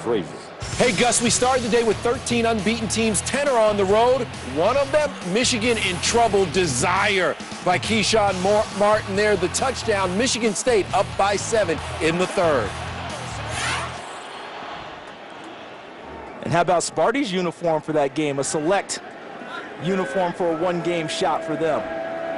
Frazier. Hey, Gus, we started the day with 13 unbeaten teams. 10 are on the road. One of them, Michigan in trouble. Desire by Keyshawn Martin there. The touchdown. Michigan State up by 7 in the third. And how about Sparty's uniform for that game? A select uniform for a one-game shot for them.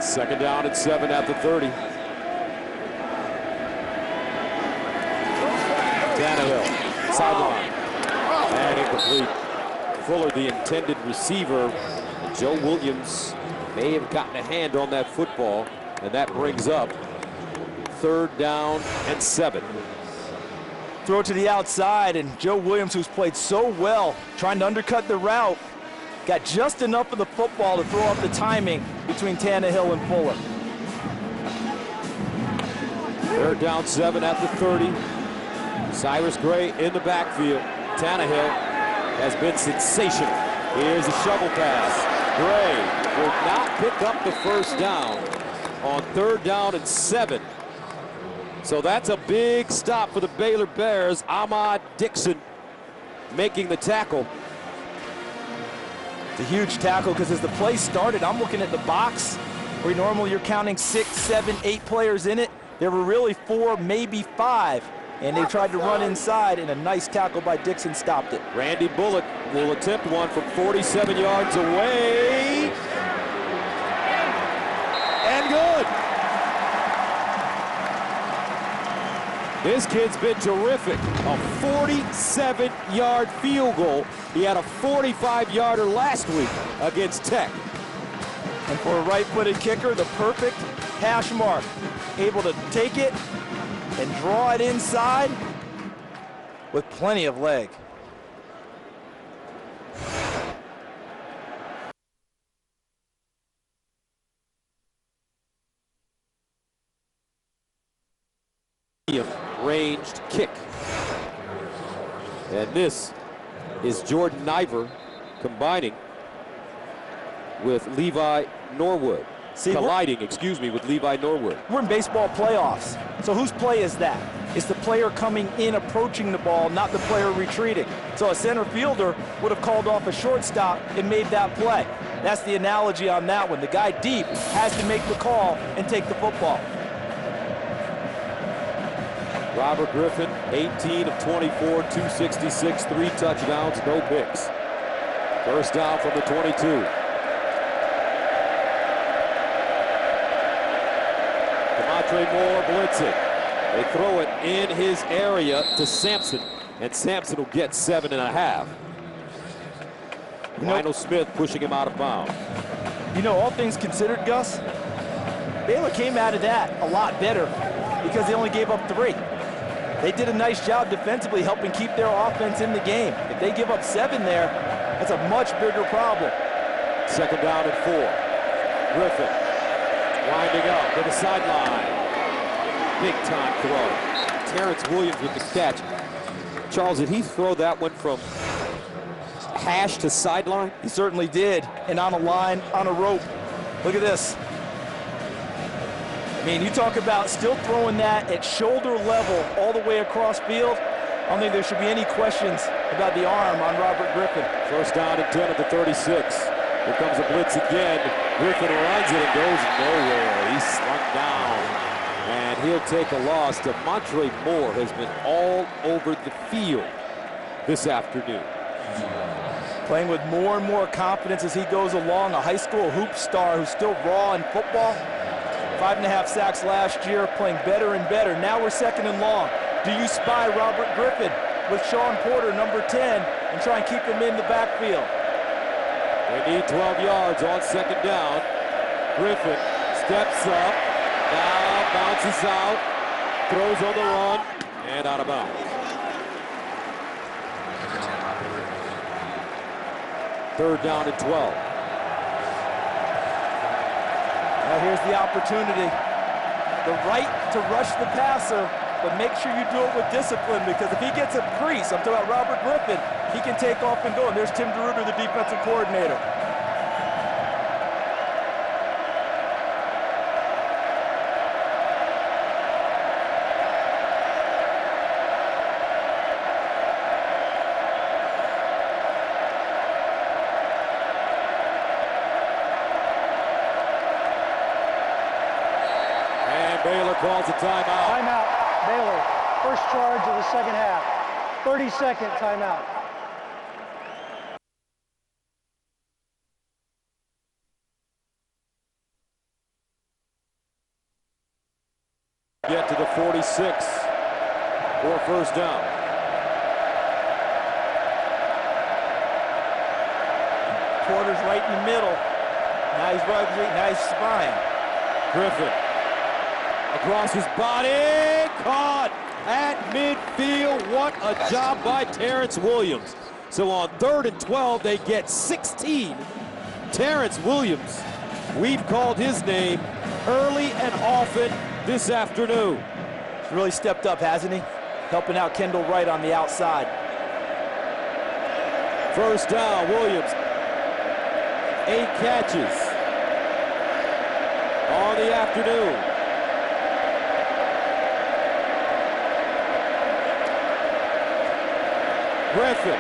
Second down and 7 at the 30. Tannehill, sideline, and incomplete. Fuller, the intended receiver. And Joe Williams may have gotten a hand on that football, and that brings up 3rd down and 7. Throw it to the outside, and Joe Williams, who's played so well, trying to undercut the route, got just enough of the football to throw off the timing between Tannehill and Fuller. 3rd down, 7 at the 30. Cyrus Gray in the backfield. Tannehill has been sensational. Here's a shovel pass. Gray will not pick up the first down on 3rd down and 7. So that's a big stop for the Baylor Bears. Ahmad Dixon making the tackle. It's a huge tackle because as the play started, I'm looking at the box where normally you're counting 6, 7, 8 players in it. There were really 4, maybe 5, and they tried to run inside, and a nice tackle by Dixon stopped it. Randy Bullock will attempt one from 47 yards away. And good. This kid's been terrific. A 47-yard field goal. He had a 45-yarder last week against Tech. And for a right-footed kicker, the perfect hash mark. Able to take it and draw it inside with plenty of leg. Ranged kick. And this is Jordan Niver combining with Levi Norwood. Colliding, with Levi Norwood. We're in baseball playoffs. So whose play is that? It's the player coming in, approaching the ball, not the player retreating. So a center fielder would have called off a shortstop and made that play. That's the analogy on that one. The guy deep has to make the call and take the football. Robert Griffin, 18 of 24, 266, 3 touchdowns, no picks. First down from the 22. Demontre Moore blitzing. They throw it in his area to Sampson, and Sampson will get 7.5. Lionel Smith pushing him out of bounds. You know, all things considered, Gus, Baylor came out of that a lot better because they only gave up 3. They did a nice job defensively helping keep their offense in the game. If they give up 7 there, that's a much bigger problem. Second down and 4. Griffin winding up to the sideline. Big time throw. Terrence Williams with the catch. Charles, did he throw that one from hash to sideline? He certainly did. And on a line, on a rope. Look at this. I mean, you talk about still throwing that at shoulder level all the way across field. I don't think there should be any questions about the arm on Robert Griffin. First down and 10 at the 36. Here comes a blitz again. Griffin runs it and goes nowhere. He's slung down, and he'll take a loss. Demontre Moore has been all over the field this afternoon. Playing with more and more confidence as he goes along. A high school hoop star who's still raw in football. 5.5 sacks last year, playing better and better. Now we're 2nd and long. Do you spy Robert Griffin with Sean Porter, number 10, and try and keep him in the backfield? They need 12 yards on 2nd down. Griffin steps up, now bounces out, throws on the run, and out of bounds. 3rd down and 12. Now here's the opportunity. The right to rush the passer, but make sure you do it with discipline, because if he gets a crease, I'm talking about Robert Griffin, he can take off and go. And there's Tim DeRuiter, the defensive coordinator. has a timeout. Timeout, Baylor. First charge of the second half. 30-second timeout. Get to the 46 for a first down. Porter's right in the middle. Now he's rubbing, now he's spying. Griffin across his body, caught at midfield. What a job by Terrence Williams. So on 3rd and 12, they get 16. Terrence Williams, we've called his name early and often this afternoon. He's really stepped up, hasn't he? Helping out Kendall Wright on the outside. First down, Williams. 8 catches on the afternoon. Griffin.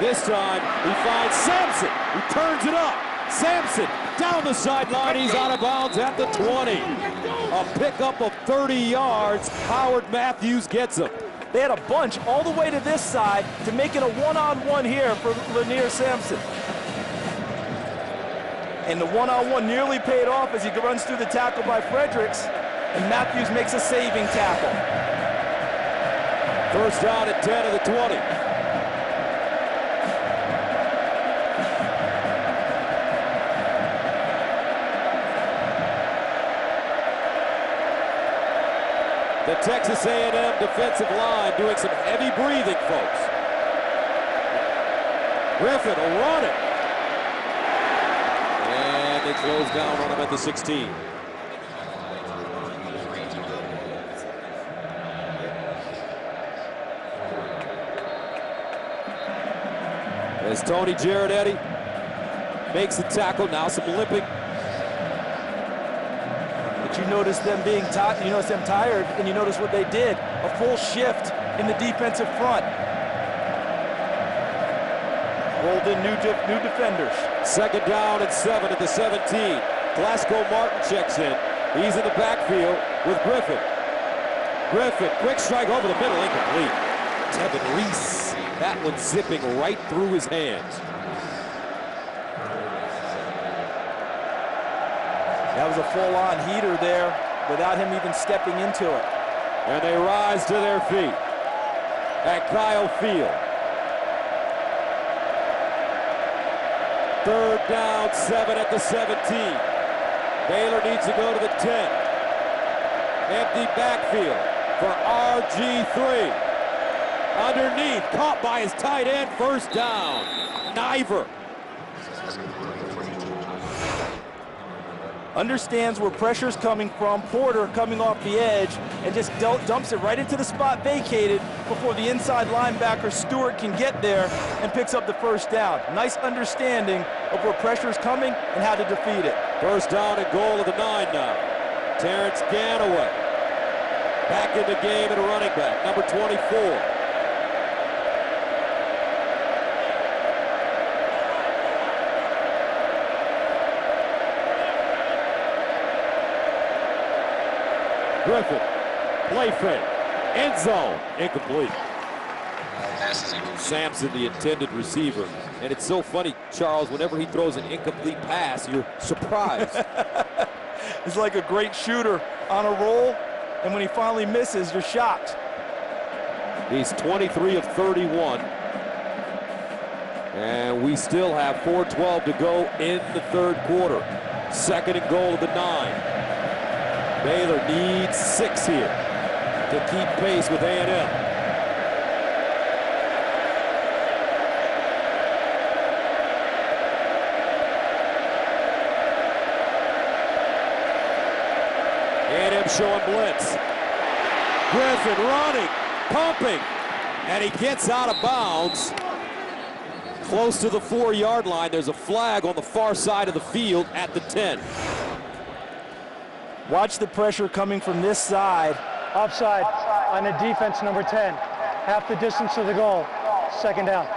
This time he finds Sampson, who turns it up. Sampson down the sideline. He's out of bounds at the 20. A pickup of 30 yards. Howard Matthews gets him. They had a bunch all the way to this side to make it a one-on-one here for Lanier Sampson. And the one-on-one nearly paid off as he runs through the tackle by Fredericks, and Matthews makes a saving tackle. First down at 10 of the 20. The Texas A&M defensive line doing some heavy breathing, folks. Griffin will run it. And they close down on him at the 16. As Tony Giardetti makes the tackle, now some limping. But you notice them being tired, you notice them tired, and you notice what they did. A full shift in the defensive front. Rolled in new defenders. Second down and 7 at the 17. Glasgow Martin checks in. He's in the backfield with Griffin. Griffin, quick strike over the middle, incomplete. Tevin Reese, that one zipping right through his hands. That was a full-on heater there without him even stepping into it. And they rise to their feet at Kyle Field. Third down, 7 at the 17. Baylor needs to go to the 10. Empty backfield for RG3. Underneath, caught by his tight end, first down. Niver. Understands where pressure's coming from. Porter coming off the edge and just dumps it right into the spot vacated before the inside linebacker Stewart can get there and picks up the first down. Nice understanding of where pressure's coming and how to defeat it. First down and goal of the 9 now. Terrence Ganaway back in the game at a running back, number 24. Griffin, play fake, end zone, incomplete. Sampson, the intended receiver. And it's so funny, Charles, whenever he throws an incomplete pass, you're surprised. He's like a great shooter on a roll, and when he finally misses, you're shocked. He's 23 of 31. And we still have 4:12 to go in the third quarter. Second and goal of the 9. Baylor needs 6 here to keep pace with A&M. A&M showing blitz. Griffin running, pumping, and he gets out of bounds. Close to the 4-yard line. There's a flag on the far side of the field at the 10. Watch the pressure coming from this side. Offside on the defense, number 10. Half the distance to the goal. Second down.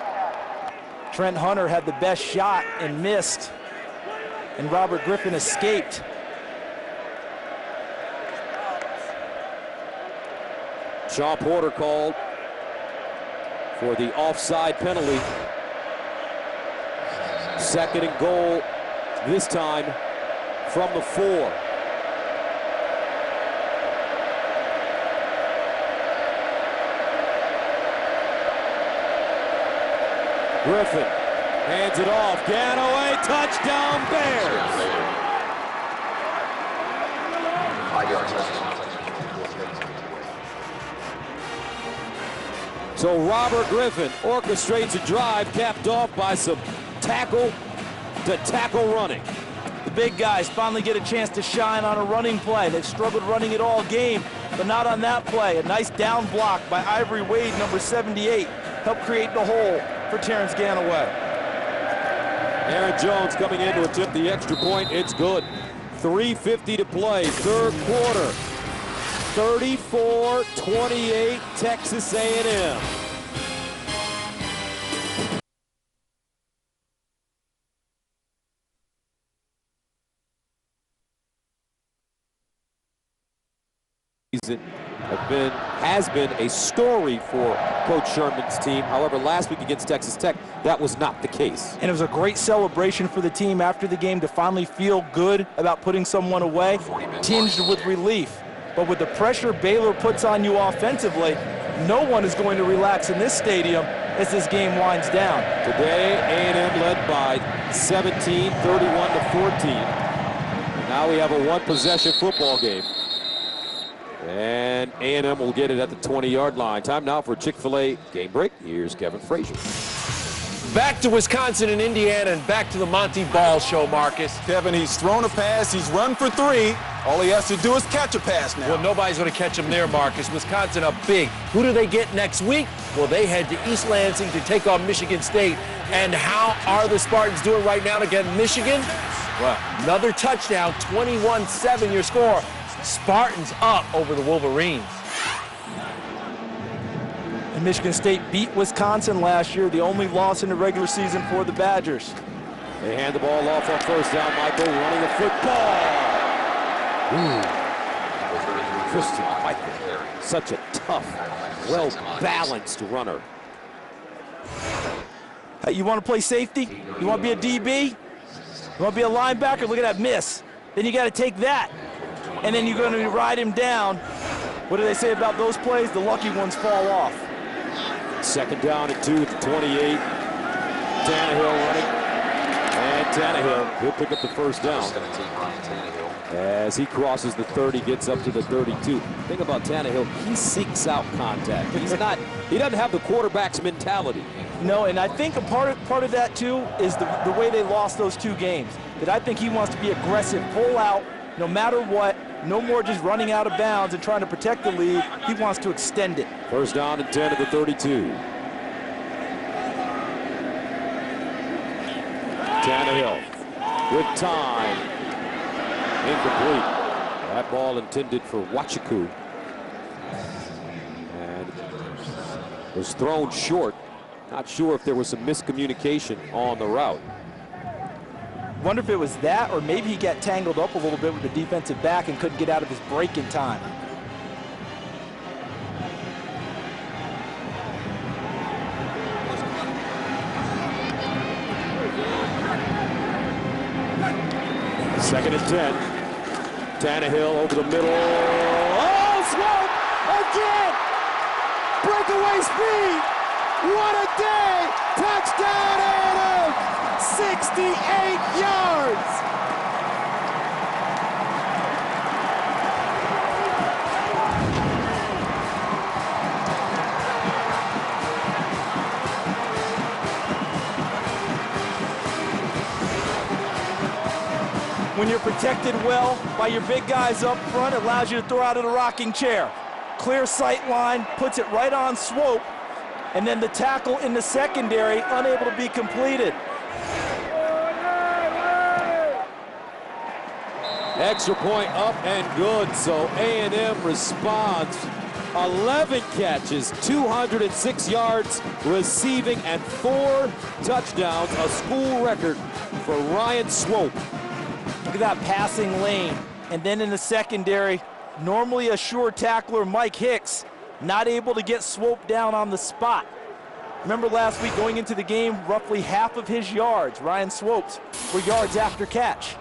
Trent Hunter had the best shot and missed, and Robert Griffin escaped. Shaw Porter called for the offside penalty. Second and goal, this time from the 4. Griffin hands it off. Ganaway, touchdown Bears. So Robert Griffin orchestrates a drive capped off by some tackle-to-tackle running. The big guys finally get a chance to shine on a running play. They've struggled running it all game, but not on that play. A nice down block by Ivory Wade, number 78, helped create the hole for Terrence Ganaway. Aaron Jones coming in to attempt the extra point. It's good. 3:50 to play, third quarter. 34-28, Texas A&M. Has been a story for Coach Sherman's team. However, last week against Texas Tech, that was not the case. And it was a great celebration for the team after the game to finally feel good about putting someone away, tinged with relief. But with the pressure Baylor puts on you offensively, no one is going to relax in this stadium as this game winds down. Today, A&M led by 17, 31-14. Now we have a one-possession football game. And A&M will get it at the 20-yard line. Time now for a Chick-fil-A game break. Here's Kevin Frazier. Back to Wisconsin and Indiana and back to the Monty Ball show, Marcus. Kevin, he's thrown a pass, he's run for 3. All he has to do is catch a pass now. Well, nobody's going to catch him there, Marcus. Wisconsin up big. Who do they get next week? Well, they head to East Lansing to take on Michigan State. And how are the Spartans doing right now against Michigan? Well, another touchdown, 21-7 your score. Spartans up over the Wolverines. And Michigan State beat Wisconsin last year, the only loss in the regular season for the Badgers. They hand the ball off on first down. Michael running the football. Christian Michael, such a tough, well-balanced runner. You want to play safety? You want to be a DB? You want to be a linebacker? Look at that miss. Then you got to take that. And then you're going to ride him down. What do they say about those plays? The lucky ones fall off. Second down and 2 at the 28. Tannehill running. And Tannehill, he'll pick up the first down. As he crosses the 30, gets up to the 32. Thing about Tannehill, he seeks out contact. He doesn't have the quarterback's mentality. No, and I think a part of that too is the way they lost those 2 games. That I think he wants to be aggressive, pull out, no matter what. No more just running out of bounds and trying to protect the lead. He wants to extend it. First down and 10 at the 32. Tannehill with time. Incomplete. That ball intended for Wachiku. And was thrown short. Not sure if there was some miscommunication on the route. Wonder if it was that, or maybe he got tangled up a little bit with the defensive back and couldn't get out of his break in time. Second and 10. Tannehill over the middle. Oh, Swope again! Breakaway speed! What a day! Touchdown, A&M! 68 yards! When you're protected well by your big guys up front, it allows you to throw out of the rocking chair. Clear sight line, puts it right on Swope, and then the tackle in the secondary unable to be completed. Extra point up and good, so A&M responds. 11 catches, 206 yards receiving, and 4 touchdowns, a school record for Ryan Swope. Look at that passing lane. And then in the secondary, normally a sure tackler, Mike Hicks, not able to get Swope down on the spot. Remember last week going into the game, roughly half of his yards, Ryan Swope's, were yards after catch.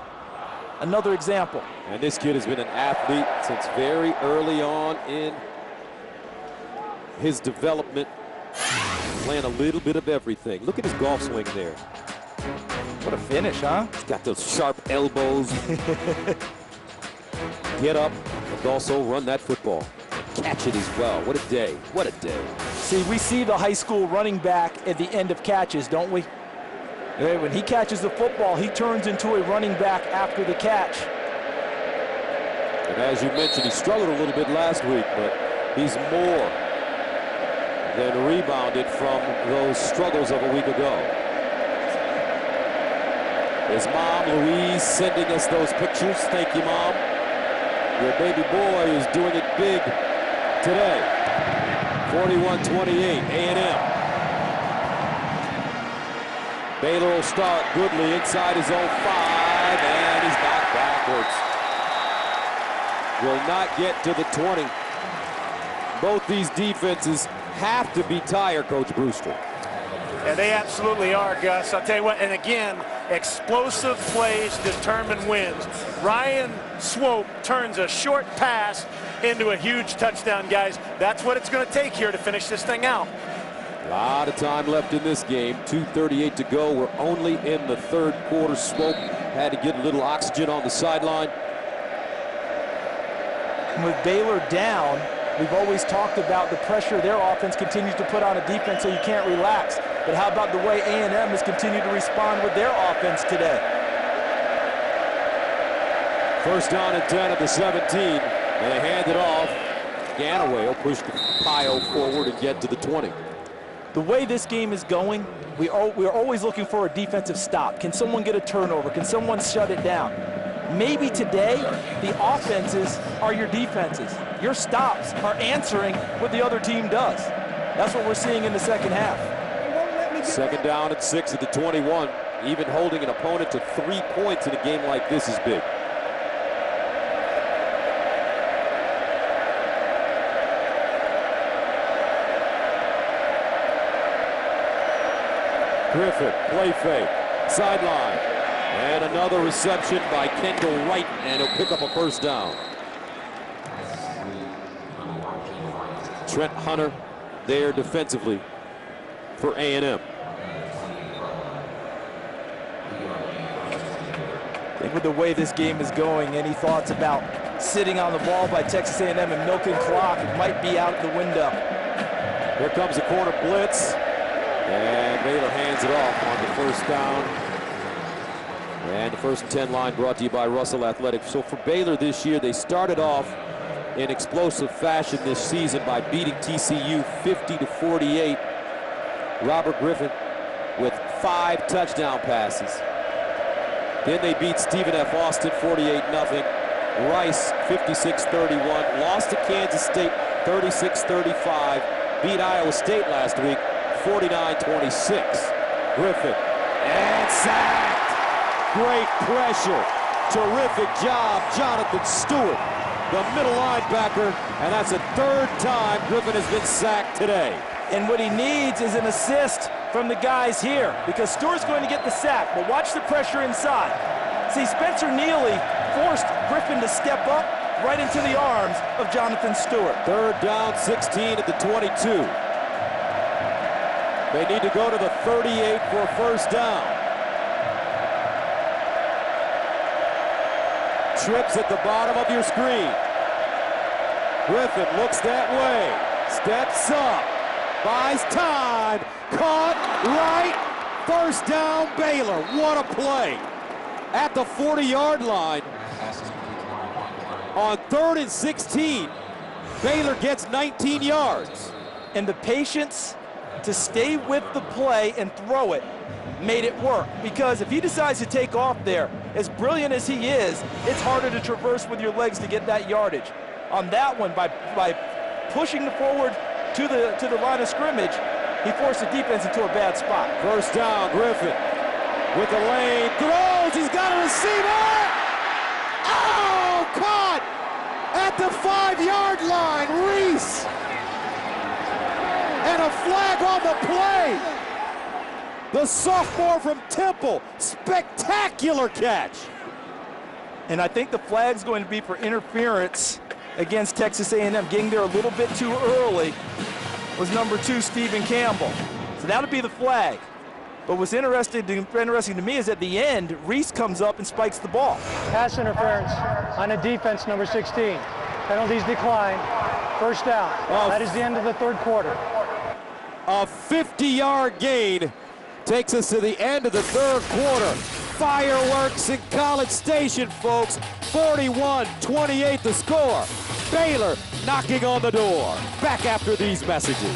Another example. And this kid has been an athlete since very early on in his development, playing a little bit of everything. Look at his golf swing there. What a finish, huh? He's got those sharp elbows. Get up and also run that football. Catch it as well. What a day. What a day. See, we see the high school running back at the end of catches, don't we? When he catches the football, he turns into a running back after the catch. And as you mentioned, he struggled a little bit last week, but he's more than rebounded from those struggles of a week ago. His mom, Louise, sending us those pictures. Thank you, Mom. Your baby boy is doing it big today. 41-28, A&M. Baylor will start Goodley inside his own 5, and he's knocked backwards. Will not get to the 20. Both these defenses have to be tired, Coach Brewster. Yeah, they absolutely are, Gus. I'll tell you what, and again, explosive plays determine wins. Ryan Swope turns a short pass into a huge touchdown, guys. That's what it's going to take here to finish this thing out. A lot of time left in this game. 2:38 to go. We're only in the third quarter. Swope had to get a little oxygen on the sideline. With Baylor down, we've always talked about the pressure their offense continues to put on a defense, so you can't relax. But how about the way A&M has continued to respond with their offense today? First down and 10 at the 17. And they hand it off. Ganaway will push the pile forward and get to the 20. The way this game is going, we're always looking for a defensive stop. Can someone get a turnover? Can someone shut it down? Maybe today, the offenses are your defenses. Your stops are answering what the other team does. That's what we're seeing in the second half. Second down and 6 at the 21. Even holding an opponent to 3 points in a game like this is big. Griffin, play fake, sideline, and another reception by Kendall Wright, and he'll pick up a first down. Trent Hunter there defensively for A&M. I think with the way this game is going, any thoughts about sitting on the ball by Texas A&M and milking clock? It might be out the window. Here comes the corner blitz. And Baylor hands it off on the first down. And the 1st and 10 line brought to you by Russell Athletic. So for Baylor this year, they started off in explosive fashion this season by beating TCU 50-48. Robert Griffin with 5 touchdown passes. Then they beat Stephen F. Austin 48-0. Rice 56-31. Lost to Kansas State 36-35. Beat Iowa State last week 49-26. Griffin and sacked. Great pressure. Terrific job, Jonathan Stewart, the middle linebacker, and that's the 3rd time Griffin has been sacked today. And what he needs is an assist from the guys here, because Stewart's going to get the sack, but watch the pressure inside. See, Spencer Neely forced Griffin to step up right into the arms of Jonathan Stewart. 3rd down, 16 at the 22. They need to go to the 38 for a first down. Trips at the bottom of your screen. Griffin looks that way. Steps up. Buys time. Caught right. First down, Baylor. What a play. At the 40-yard line. On 3rd and 16, Baylor gets 19 yards. And the patience to stay with the play and throw it made it work, because if he decides to take off there, as brilliant as he is, it's harder to traverse with your legs to get that yardage. On that one, by pushing the forward to the line of scrimmage, he forced the defense into a bad spot. First down, Griffin with the lane, throws, he's got a receiver! Oh, caught at the 5-yard line, Reese! on the play. The sophomore from Temple, spectacular catch. And I think the flag's going to be for interference against Texas A&M. Getting there a little bit too early was number 2, Stephen Campbell. So that'll be the flag. But what's interesting to me is at the end, Reese comes up and spikes the ball. Pass interference on a defense, number 16. Penalties decline. First down. That is the end of the third quarter. A 50-yard gain takes us to the end of the third quarter. Fireworks in College Station, folks. 41-28 the score. Baylor knocking on the door. Back after these messages.